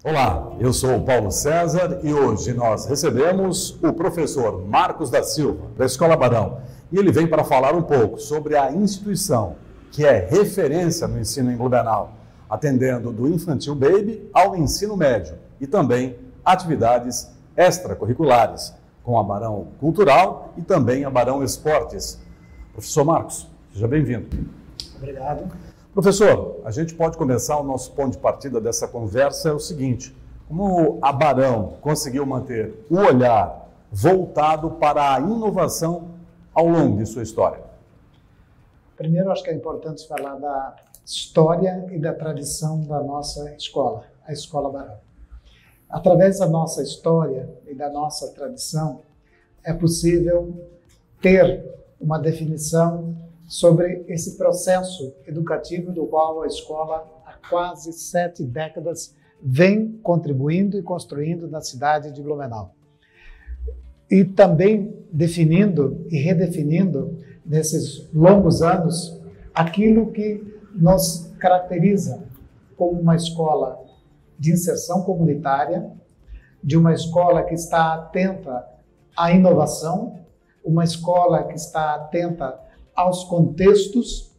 Olá, eu sou o Paulo César e hoje nós recebemos o professor Marcos da Silva, da Escola Barão. E ele vem para falar um pouco sobre a instituição que é referência no ensino em Blumenau, atendendo do infantil baby ao ensino médio e também atividades extracurriculares, com a Barão Cultural e também a Barão Esportes. Professor Marcos, seja bem-vindo. Obrigado. Professor, a gente pode começar o nosso ponto de partida dessa conversa é o seguinte: como a Barão conseguiu manter o olhar voltado para a inovação ao longo de sua história? Primeiro, acho que é importante falar da história e da tradição da nossa escola, a Escola Barão. Através da nossa história e da nossa tradição, é possível ter uma definição sobre esse processo educativo do qual a escola, há quase 7 décadas, vem contribuindo e construindo na cidade de Blumenau. E também definindo e redefinindo, nesses longos anos, aquilo que nos caracteriza como uma escola de inserção comunitária, de uma escola que está atenta à inovação, uma escola que está atenta aos contextos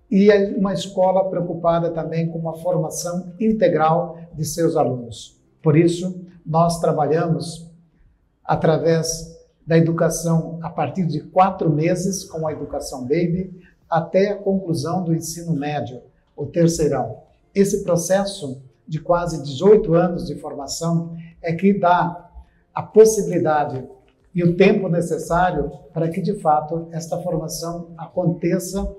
e uma escola preocupada também com uma formação integral de seus alunos. Por isso, nós trabalhamos através da educação a partir de 4 meses, com a educação baby, até a conclusão do ensino médio, o terceirão. Esse processo de quase 18 anos de formação é que dá a possibilidade e o tempo necessário para que, de fato, esta formação aconteça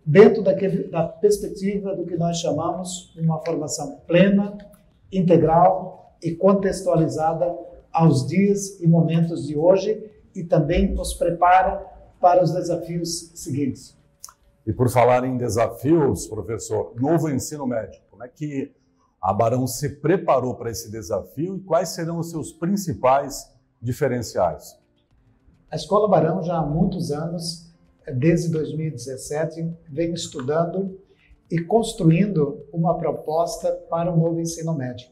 dentro da perspectiva do que nós chamamos de uma formação plena, integral e contextualizada aos dias e momentos de hoje e também nos prepara para os desafios seguintes. E por falar em desafios, professor, novo ensino médio, como é que a Barão se preparou para esse desafio e quais serão os seus principais diferenciais? A Escola Barão já há muitos anos, desde 2017, vem estudando e construindo uma proposta para o novo ensino médio.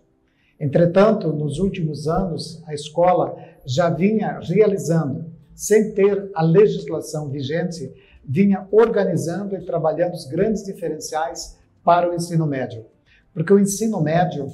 Entretanto, nos últimos anos, a escola já vinha realizando, sem ter a legislação vigente, vinha organizando e trabalhando os grandes diferenciais para o ensino médio. Porque o ensino médio,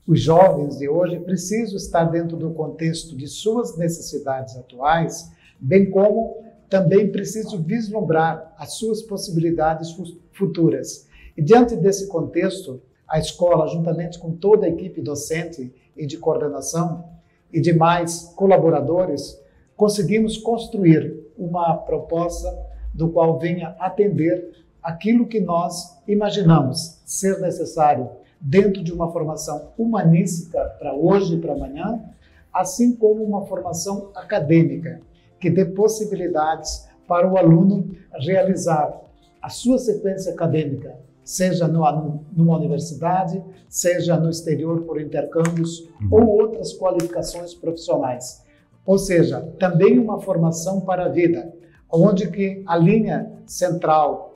os jovens de hoje precisam estar dentro do contexto de suas necessidades atuais, bem como também precisam vislumbrar as suas possibilidades futuras. E diante desse contexto, a escola, juntamente com toda a equipe docente e de coordenação e demais colaboradores, conseguimos construir uma proposta do qual venha atender aquilo que nós imaginamos ser necessário dentro de uma formação humanística para hoje e para amanhã, assim como uma formação acadêmica, que dê possibilidades para o aluno realizar a sua sequência acadêmica, seja numa universidade, seja no exterior por intercâmbios ou outras qualificações profissionais. Ou seja, também uma formação para a vida, onde que a linha central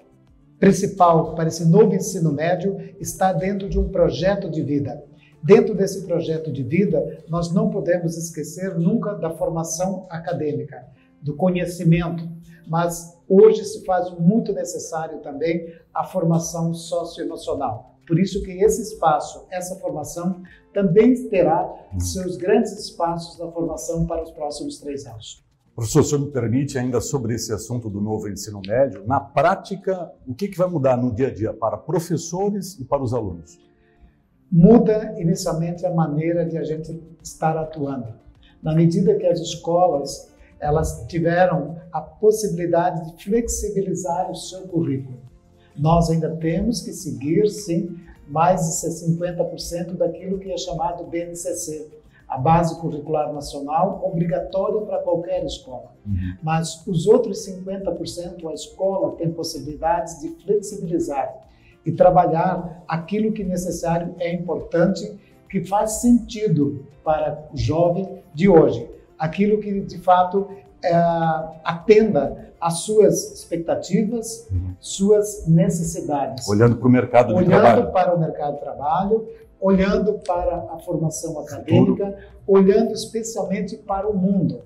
principal para esse novo ensino médio está dentro de um projeto de vida. Dentro desse projeto de vida, nós não podemos esquecer nunca da formação acadêmica, do conhecimento, mas hoje se faz muito necessário também a formação socioemocional. Por isso que esse espaço, essa formação, também terá seus grandes espaços da formação para os próximos 3 anos. Professor, o senhor me permite ainda sobre esse assunto do novo ensino médio, na prática, o que vai mudar no dia a dia para professores e para os alunos? Muda inicialmente a maneira de a gente estar atuando. Na medida que as escolas elas tiveram a possibilidade de flexibilizar o seu currículo. Nós ainda temos que seguir, sim, mais de 50% daquilo que é chamado BNCC, a Base Curricular Nacional, obrigatória para qualquer escola. Mas os outros 50%, a escola tem possibilidades de flexibilizar e trabalhar aquilo que necessário é importante, que faz sentido para o jovem de hoje. Aquilo que, de fato, atenda às suas expectativas, suas necessidades. Olhando para o mercado de trabalho. Olhando para o mercado de trabalho, olhando para a formação acadêmica, olhando especialmente para o mundo.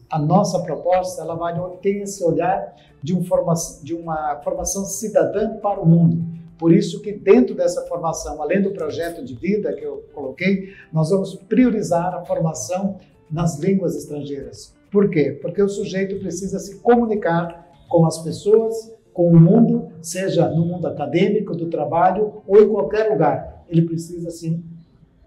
A nossa proposta, ela vai ter esse olhar de uma formação cidadã para o mundo. Por isso que dentro dessa formação, além do projeto de vida que eu coloquei, nós vamos priorizar a formação nas línguas estrangeiras. Por quê? Porque o sujeito precisa se comunicar com as pessoas, com o mundo, seja no mundo acadêmico, do trabalho ou em qualquer lugar. Ele precisa se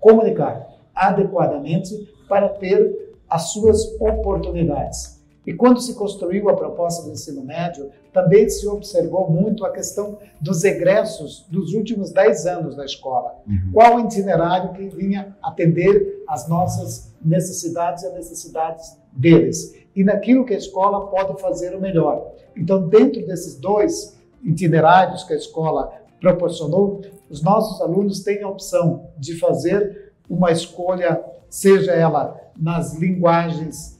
comunicar adequadamente para ter as suas oportunidades. E quando se construiu a proposta do ensino médio, também se observou muito a questão dos egressos dos últimos 10 anos da escola. Qual o itinerário que vinha atender às nossas necessidades e as necessidades deles. E naquilo que a escola pode fazer o melhor. Então, dentro desses 2 itinerários que a escola proporcionou, os nossos alunos têm a opção de fazer uma escolha, seja ela nas linguagens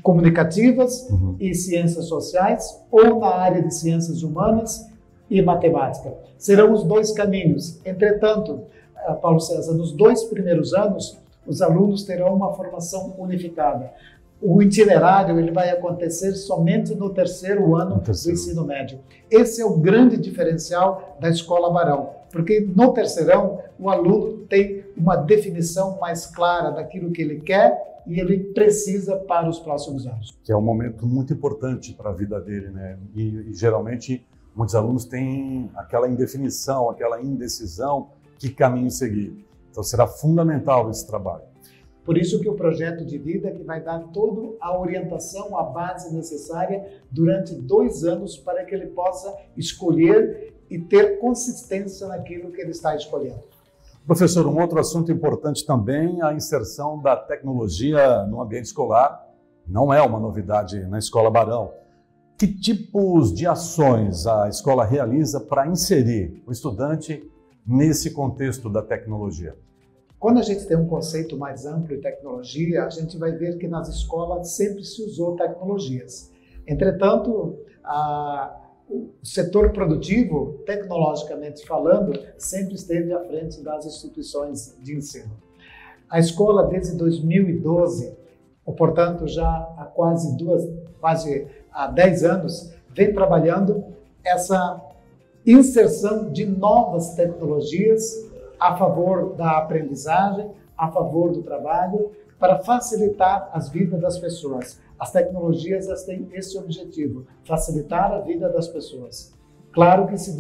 comunicativas e ciências sociais, ou na área de ciências humanas e matemática. Serão os 2 caminhos. Entretanto, Paulo César, nos 2 primeiros anos, os alunos terão uma formação unificada. O itinerário ele vai acontecer somente no 3º ano do ensino médio. Esse é o grande diferencial da Escola Barão, porque no terceirão o aluno tem uma definição mais clara daquilo que ele quer e ele precisa para os próximos anos. Que é um momento muito importante para a vida dele, né? E geralmente muitos alunos têm aquela indefinição, aquela indecisão, que caminho seguir. Então será fundamental esse trabalho. Por isso que o projeto de vida que vai dar toda a orientação, a base necessária durante 2 anos para que ele possa escolher e ter consistência naquilo que ele está escolhendo. Professor, um outro assunto importante também, a inserção da tecnologia no ambiente escolar. Não é uma novidade na Escola Barão. Que tipos de ações a escola realiza para inserir o estudante nesse contexto da tecnologia? Quando a gente tem um conceito mais amplo de tecnologia, a gente vai ver que nas escolas sempre se usou tecnologias. Entretanto, o setor produtivo, tecnologicamente falando, sempre esteve à frente das instituições de ensino. A escola, desde 2012, ou portanto já há quase 10 anos, vem trabalhando essa inserção de novas tecnologias a favor da aprendizagem, a favor do trabalho, para facilitar as vidas das pessoas. As tecnologias elas têm esse objetivo, facilitar a vida das pessoas. Claro que se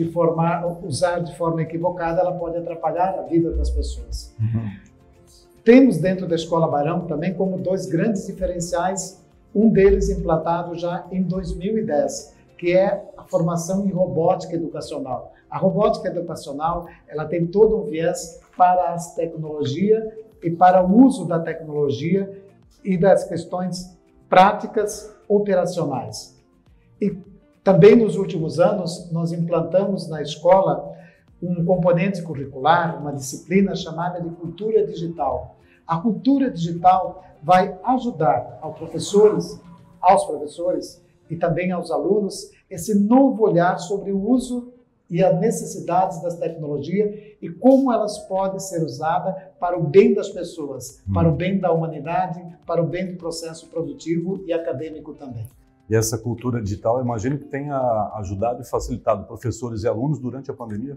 usar de forma equivocada, ela pode atrapalhar a vida das pessoas. Temos dentro da Escola Barão também como 2 grandes diferenciais, um deles implantado já em 2010, que é a formação em robótica educacional. A robótica educacional ela tem todo um viés para as tecnologias e para o uso da tecnologia e das questões práticas operacionais. E também nos últimos anos nós implantamos na escola um componente curricular, uma disciplina chamada de cultura digital. A cultura digital vai ajudar aos professores e também aos alunos esse novo olhar sobre o uso e as necessidades das tecnologias e como elas podem ser usadas para o bem das pessoas, para o bem da humanidade, para o bem do processo produtivo e acadêmico também. E essa cultura digital, eu imagino que tenha ajudado e facilitado professores e alunos durante a pandemia?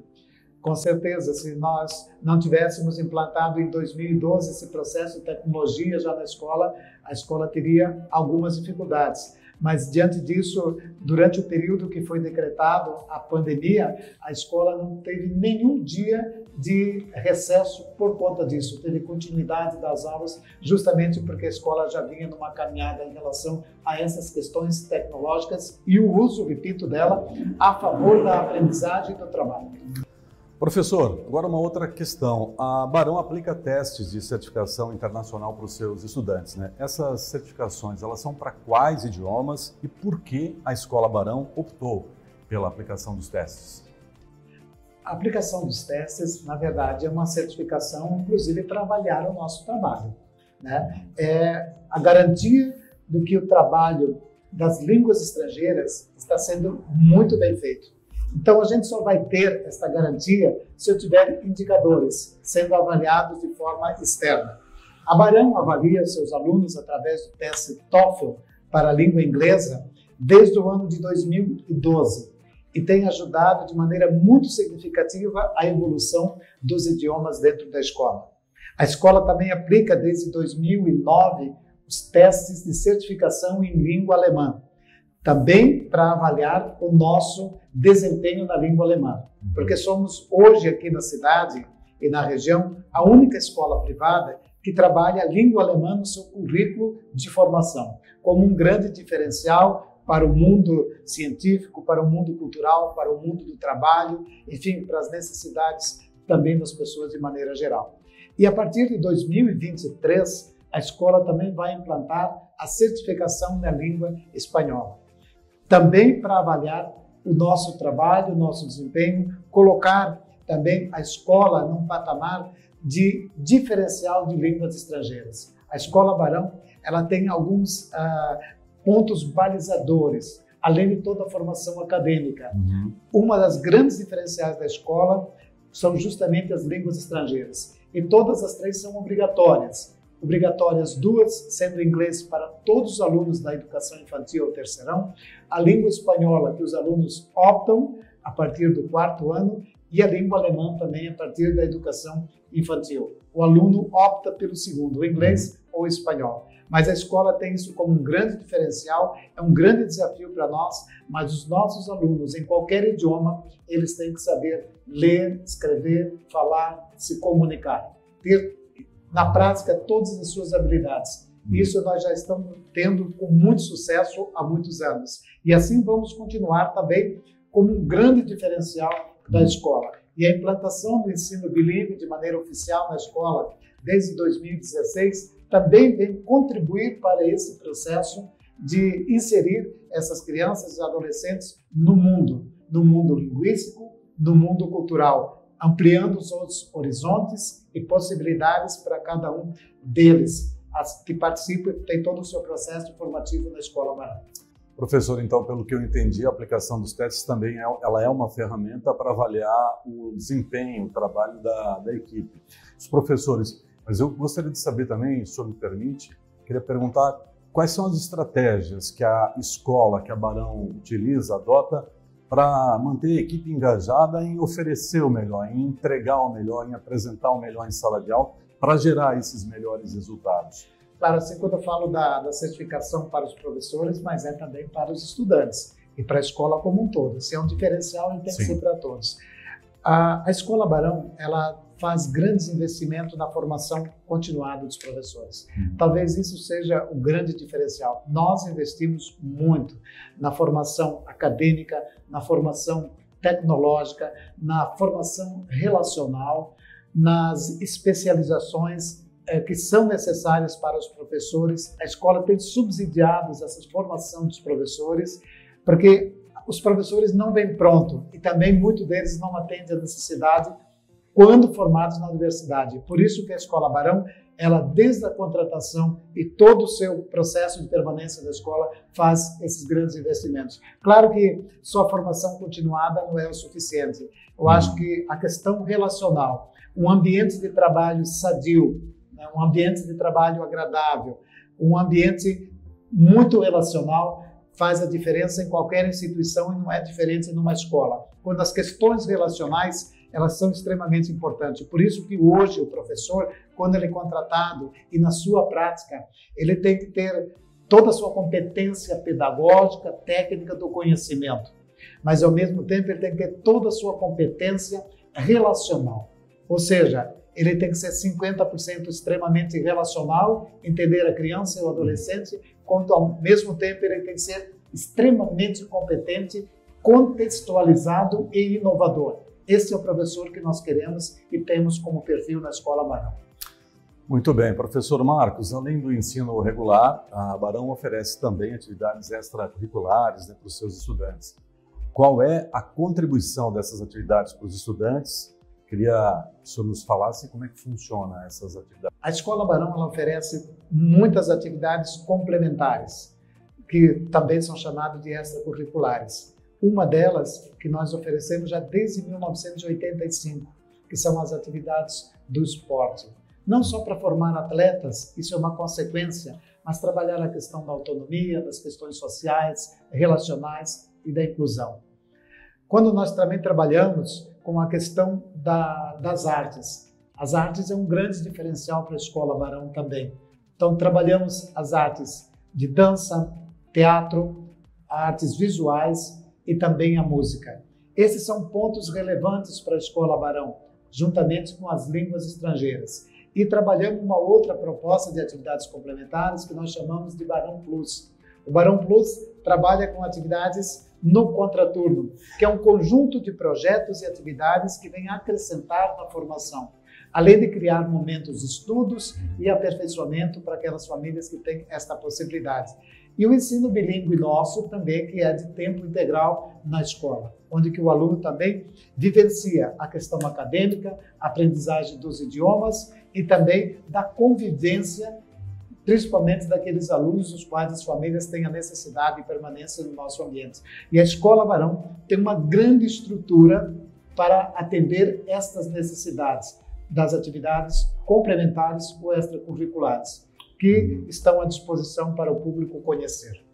Com certeza, se nós não tivéssemos implantado em 2012 esse processo de tecnologia já na escola, a escola teria algumas dificuldades. Mas, diante disso, durante o período que foi decretado a pandemia, a escola não teve nenhum dia de recesso por conta disso. Teve continuidade das aulas, justamente porque a escola já vinha numa caminhada em relação a essas questões tecnológicas e o uso, repito, dela a favor da aprendizagem e do trabalho. Professor, agora uma outra questão. A Barão aplica testes de certificação internacional para os seus estudantes, né? Essas certificações, elas são para quais idiomas e por que a Escola Barão optou pela aplicação dos testes? A aplicação dos testes, na verdade, é uma certificação, inclusive, para avaliar o nosso trabalho, né? É a garantia de que o trabalho das línguas estrangeiras está sendo muito bem feito. Então, a gente só vai ter esta garantia se eu tiver indicadores sendo avaliados de forma externa. A Barão avalia seus alunos através do teste TOEFL para a língua inglesa desde o ano de 2012 e tem ajudado de maneira muito significativa a evolução dos idiomas dentro da escola. A escola também aplica desde 2009 os testes de certificação em língua alemã, também para avaliar o nosso desempenho na língua alemã, porque somos hoje aqui na cidade e na região a única escola privada que trabalha a língua alemã no seu currículo de formação, como um grande diferencial para o mundo científico, para o mundo cultural, para o mundo do trabalho, enfim, para as necessidades também das pessoas de maneira geral. E a partir de 2023, a escola também vai implantar a certificação na língua espanhola, também para avaliar o nosso trabalho, o nosso desempenho, colocar também a escola num patamar de diferencial de línguas estrangeiras. A Escola Barão, ela tem alguns pontos balizadores, além de toda a formação acadêmica. Uma das grandes diferenciais da escola são justamente as línguas estrangeiras. E todas as três são obrigatórias. Obrigatórias duas, sendo inglês para todos os alunos da educação infantil ou terceirão, a língua espanhola, que os alunos optam a partir do 4º ano, e a língua alemã também a partir da educação infantil. O aluno opta pelo segundo, o inglês ou o espanhol. Mas a escola tem isso como um grande diferencial, é um grande desafio para nós, mas os nossos alunos, em qualquer idioma, eles têm que saber ler, escrever, falar, se comunicar, ter na prática todas as suas habilidades. Isso nós já estamos tendo com muito sucesso há muitos anos. E assim vamos continuar também como um grande diferencial da escola. E a implantação do ensino bilíngue de maneira oficial na escola desde 2016 também vem contribuir para esse processo de inserir essas crianças e adolescentes no mundo linguístico, no mundo cultural, ampliando os outros horizontes e possibilidades para cada um deles, as que participam e têm todo o seu processo formativo na Escola Barão. Professor, então, pelo que eu entendi, a aplicação dos testes também ela é uma ferramenta para avaliar o desempenho, o trabalho da equipe. Os professores, mas eu gostaria de saber também, se o senhor me permite, queria perguntar quais são as estratégias que a escola, que a Barão utiliza, adota para manter a equipe engajada em oferecer o melhor, em entregar o melhor, em apresentar o melhor em sala de aula, para gerar esses melhores resultados. Claro, assim, quando eu falo da certificação para os professores, mas é também para os estudantes e para a escola como um todo. Esse é um diferencial e tem que ser para todos. A Escola Barão, ela faz grandes investimentos na formação continuada dos professores. Talvez isso seja o grande diferencial. Nós investimos muito na formação acadêmica, na formação tecnológica, na formação relacional, nas especializações que são necessárias para os professores. A escola tem subsidiado essa formação dos professores, porque os professores não vêm pronto e também muitos deles não atendem a necessidade quando formados na universidade. Por isso que a Escola Barão, ela desde a contratação e todo o seu processo de permanência da escola faz esses grandes investimentos. Claro que só a formação continuada não é o suficiente. Eu acho que a questão relacional, um ambiente de trabalho sadio, um ambiente de trabalho agradável, um ambiente muito relacional faz a diferença em qualquer instituição e não é diferente numa escola. Quando as questões relacionais, elas são extremamente importantes. Por isso que hoje o professor, quando ele é contratado e na sua prática, ele tem que ter toda a sua competência pedagógica, técnica do conhecimento, mas ao mesmo tempo ele tem que ter toda a sua competência relacional. Ou seja, ele tem que ser 50% extremamente relacional, entender a criança e o adolescente, quanto ao mesmo tempo ele tem que ser extremamente competente, contextualizado e inovador. Esse é o professor que nós queremos e temos como perfil na Escola Barão. Muito bem, professor Marcos, além do ensino regular, a Barão oferece também atividades extracurriculares para os seus estudantes. Qual é a contribuição dessas atividades para os estudantes? Queria que o senhor nos falasse como é que funciona essas atividades. A Escola Barão ela oferece muitas atividades complementares, que também são chamadas de extracurriculares. Uma delas que nós oferecemos já desde 1985, que são as atividades do esporte. Não só para formar atletas, isso é uma consequência, mas trabalhar a questão da autonomia, das questões sociais, relacionais e da inclusão. Quando nós também trabalhamos com a questão das artes, as artes é um grande diferencial para a Escola Barão também. Então, trabalhamos as artes de dança, teatro, artes visuais e também a música. Esses são pontos relevantes para a Escola Barão, juntamente com as línguas estrangeiras. E trabalhamos uma outra proposta de atividades complementares que nós chamamos de Barão Plus. O Barão Plus trabalha com atividades no contraturno, que é um conjunto de projetos e atividades que vem acrescentar na formação, além de criar momentos de estudos e aperfeiçoamento para aquelas famílias que têm esta possibilidade. E o ensino bilíngue nosso também, que é de tempo integral na escola, onde que o aluno também vivencia a questão acadêmica, a aprendizagem dos idiomas e também da convivência, principalmente daqueles alunos os quais as famílias têm a necessidade de permanência no nosso ambiente. E a Escola Barão tem uma grande estrutura para atender estas necessidades das atividades complementares ou extracurriculares, que estão à disposição para o público conhecer.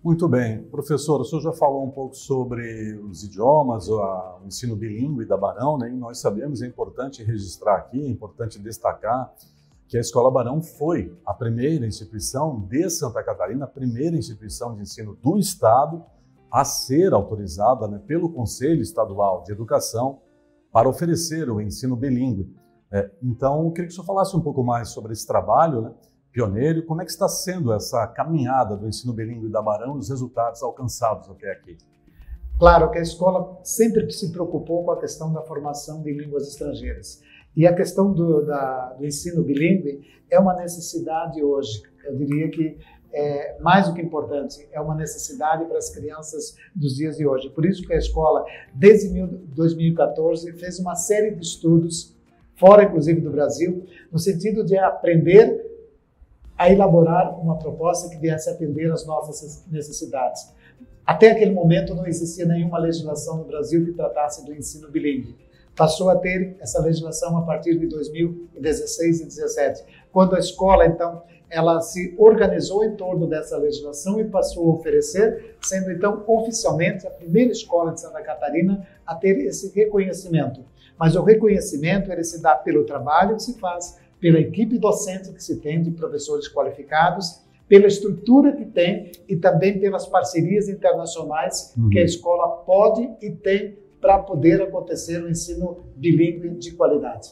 Muito bem. Professor, o senhor já falou um pouco sobre os idiomas, o ensino bilíngue da Barão, né? E nós sabemos, é importante registrar aqui, é importante destacar que a Escola Barão foi a primeira instituição de Santa Catarina, a primeira instituição de ensino do Estado a ser autorizada, né, pelo Conselho Estadual de Educação para oferecer o ensino bilíngue. Então, eu queria que o senhor falasse um pouco mais sobre esse trabalho, né, pioneiro, e como é que está sendo essa caminhada do ensino bilíngue da Barão e os resultados alcançados até aqui. Claro que a escola sempre se preocupou com a questão da formação de línguas estrangeiras. E a questão do ensino bilíngue é uma necessidade hoje. Eu diria que é mais do que importante, é uma necessidade para as crianças dos dias de hoje. Por isso que a escola, desde 2014, fez uma série de estudos, fora inclusive do Brasil, no sentido de aprender a elaborar uma proposta que viesse atender às nossas necessidades. Até aquele momento não existia nenhuma legislação no Brasil que tratasse do ensino bilíngue. Passou a ter essa legislação a partir de 2016 e 2017, quando a escola, então, ela se organizou em torno dessa legislação e passou a oferecer, sendo, então, oficialmente a primeira escola de Santa Catarina a ter esse reconhecimento. Mas o reconhecimento, ele se dá pelo trabalho que se faz, pela equipe docente que se tem de professores qualificados, pela estrutura que tem e também pelas parcerias internacionais que a escola pode e tem para poder acontecer o ensino bilíngue de qualidade.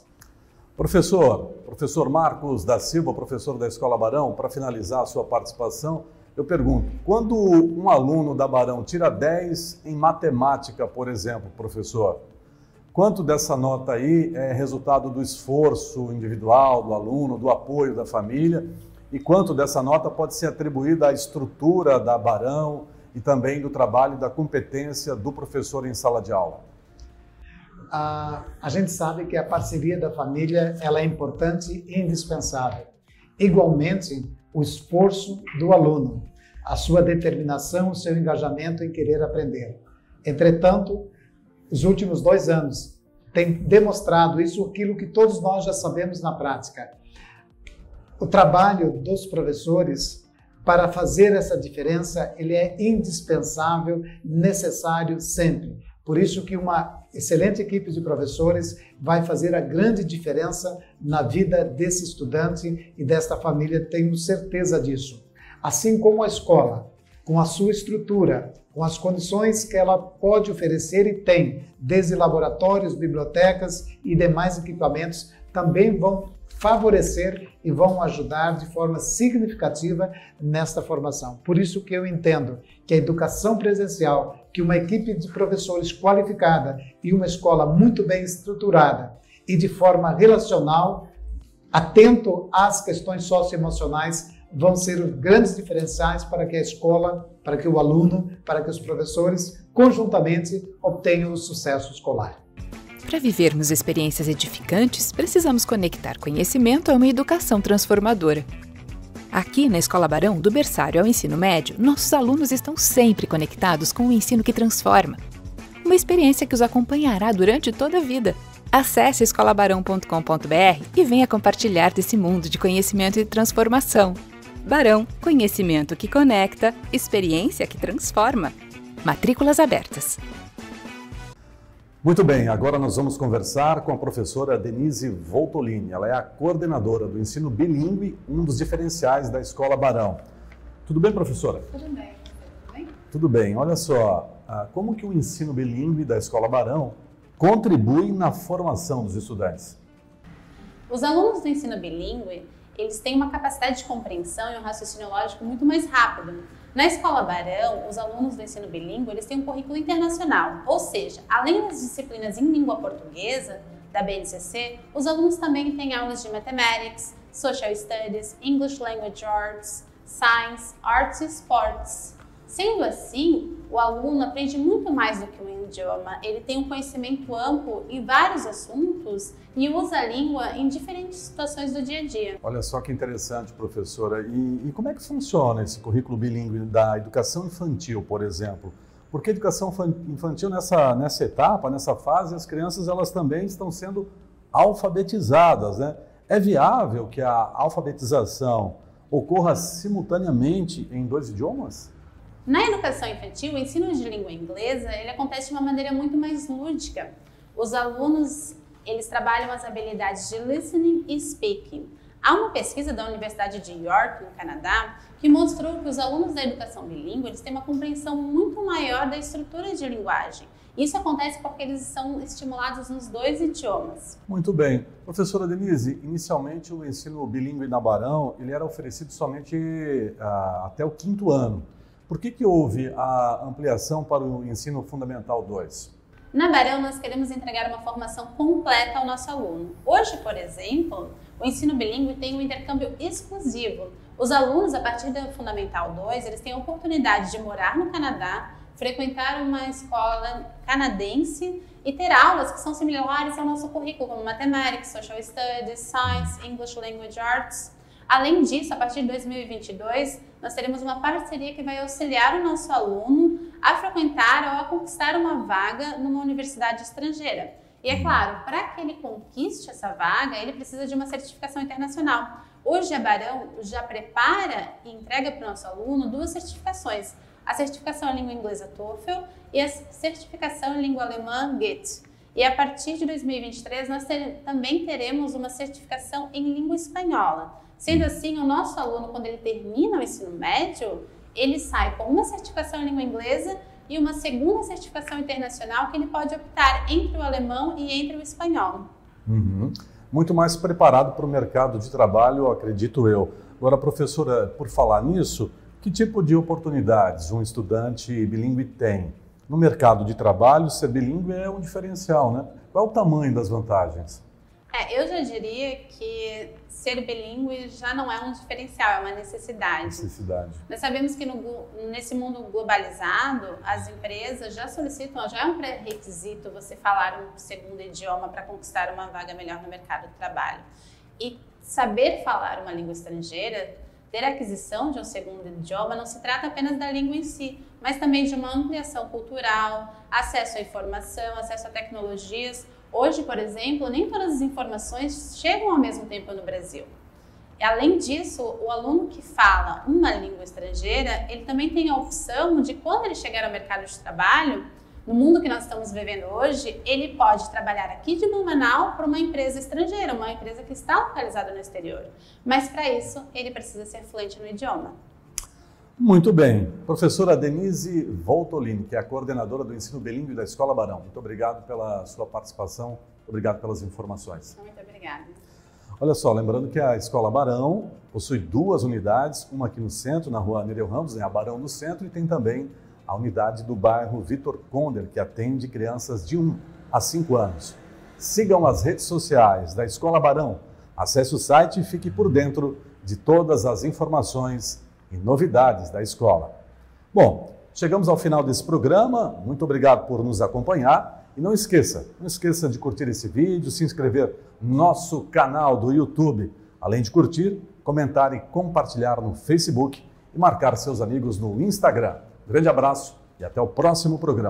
Professor Marcos da Silva, professor da Escola Barão, para finalizar a sua participação, eu pergunto, quando um aluno da Barão tira 10 em matemática, por exemplo, professor, quanto dessa nota aí é resultado do esforço individual do aluno, do apoio da família, e quanto dessa nota pode ser atribuída à estrutura da Barão e também do trabalho e da competência do professor em sala de aula? A gente sabe que a parceria da família ela é importante e indispensável. Igualmente, o esforço do aluno, a sua determinação, o seu engajamento em querer aprender. Entretanto, os últimos 2 anos têm demonstrado isso, aquilo que todos nós já sabemos na prática. O trabalho dos professores para fazer essa diferença, ele é indispensável, necessário sempre. Por isso que uma excelente equipe de professores vai fazer a grande diferença na vida desse estudante e desta família, tenho certeza disso. Assim como a escola, com a sua estrutura, com as condições que ela pode oferecer e tem, desde laboratórios, bibliotecas e demais equipamentos, também vão favorecer e vão ajudar de forma significativa nesta formação. Por isso que eu entendo que a educação presencial, que uma equipe de professores qualificada e uma escola muito bem estruturada e de forma relacional, atento às questões socioemocionais, vão ser os grandes diferenciais para que a escola, para que o aluno, para que os professores, conjuntamente, obtenham o sucesso escolar. Para vivermos experiências edificantes, precisamos conectar conhecimento a uma educação transformadora. Aqui na Escola Barão, do berçário ao ensino médio, nossos alunos estão sempre conectados com o ensino que transforma. Uma experiência que os acompanhará durante toda a vida. Acesse escolabarão.com.br e venha compartilhar desse mundo de conhecimento e transformação. Barão, conhecimento que conecta, experiência que transforma. Matrículas abertas. Muito bem, agora nós vamos conversar com a professora Denise Voltolini. Ela é a coordenadora do ensino bilíngue, um dos diferenciais da Escola Barão. Tudo bem, professora? Tudo bem. Tudo bem? Tudo bem. Olha só, como que o ensino bilíngue da Escola Barão contribui na formação dos estudantes? Os alunos do ensino bilíngue, eles têm uma capacidade de compreensão e um raciocínio lógico muito mais rápido. Na Escola Barão, os alunos do ensino bilíngue, eles têm um currículo internacional, ou seja, além das disciplinas em língua portuguesa, da BNCC, os alunos também têm aulas de Mathematics, Social Studies, English Language Arts, Science, Arts e Sports. Sendo assim, o aluno aprende muito mais do que um idioma, ele tem um conhecimento amplo em vários assuntos e usa a língua em diferentes situações do dia a dia. Olha só que interessante, professora. E como é que funciona esse currículo bilíngue da educação infantil, por exemplo? Porque a educação infantil, nessa etapa, nessa fase, as crianças elas também estão sendo alfabetizadas, né? É viável que a alfabetização ocorra simultaneamente em 2 idiomas? Na educação infantil, o ensino de língua inglesa ele acontece de uma maneira muito mais lúdica. Os alunos eles trabalham as habilidades de listening e speaking. Há uma pesquisa da Universidade de York, no Canadá, que mostrou que os alunos da educação bilíngue eles têm uma compreensão muito maior da estrutura de linguagem. Isso acontece porque eles são estimulados nos 2 idiomas. Muito bem. Professora Denise, inicialmente o ensino bilíngue na Barão ele era oferecido somente até o 5º ano. Por que houve a ampliação para o ensino fundamental 2? Na Barão, nós queremos entregar uma formação completa ao nosso aluno. Hoje, por exemplo, o ensino bilíngue tem um intercâmbio exclusivo. Os alunos, a partir do Fundamental 2, eles têm a oportunidade de morar no Canadá, frequentar uma escola canadense e ter aulas que são similares ao nosso currículo, como Mathematics, Social Studies, Science, English Language Arts. Além disso, a partir de 2022, nós teremos uma parceria que vai auxiliar o nosso aluno a frequentar ou a conquistar uma vaga numa universidade estrangeira. E é claro, para que ele conquiste essa vaga, ele precisa de uma certificação internacional. Hoje a Barão já prepara e entrega para o nosso aluno 2 certificações. A certificação em língua inglesa TOEFL e a certificação em língua alemã GET. E a partir de 2023, nós também teremos uma certificação em língua espanhola. Sendo assim, o nosso aluno, quando ele termina o ensino médio, ele sai com uma certificação em língua inglesa e uma segunda certificação internacional que ele pode optar entre o alemão e entre o espanhol. Muito mais preparado para o mercado de trabalho, acredito eu. Agora, professora, por falar nisso, que tipo de oportunidades um estudante bilíngue tem? No mercado de trabalho, ser bilíngue é um diferencial, né? Qual é o tamanho das vantagens? Eu já diria que ser bilíngue já não é um diferencial, é uma necessidade. Nós sabemos que nesse mundo globalizado, as empresas já solicitam, já é um pré-requisito você falar um 2º idioma para conquistar uma vaga melhor no mercado de trabalho. E saber falar uma língua estrangeira, ter a aquisição de um 2º idioma, não se trata apenas da língua em si, mas também de uma ampliação cultural, acesso à informação, acesso a tecnologias. Hoje, por exemplo, nem todas as informações chegam ao mesmo tempo no Brasil. E, além disso, o aluno que fala uma língua estrangeira, ele também tem a opção de, quando ele chegar ao mercado de trabalho, no mundo que nós estamos vivendo hoje, ele pode trabalhar aqui de Blumenau para uma empresa estrangeira, uma empresa que está localizada no exterior. Mas, para isso, ele precisa ser fluente no idioma. Muito bem. Professora Denise Voltolini, que é a coordenadora do ensino bilíngue da Escola Barão. Muito obrigado pela sua participação, obrigado pelas informações. Muito obrigada. Olha só, lembrando que a Escola Barão possui 2 unidades, uma aqui no centro, na rua Nereu Ramos, né, a Barão no centro, e tem também a unidade do bairro Vitor Conder, que atende crianças de 1 a 5 anos. Sigam as redes sociais da Escola Barão, acesse o site e fique por dentro de todas as informações e novidades da escola. Bom, chegamos ao final desse programa, muito obrigado por nos acompanhar e não esqueça de curtir esse vídeo, se inscrever no nosso canal do YouTube. além de curtir, comentar e compartilhar no Facebook e marcar seus amigos no Instagram. Grande abraço e até o próximo programa.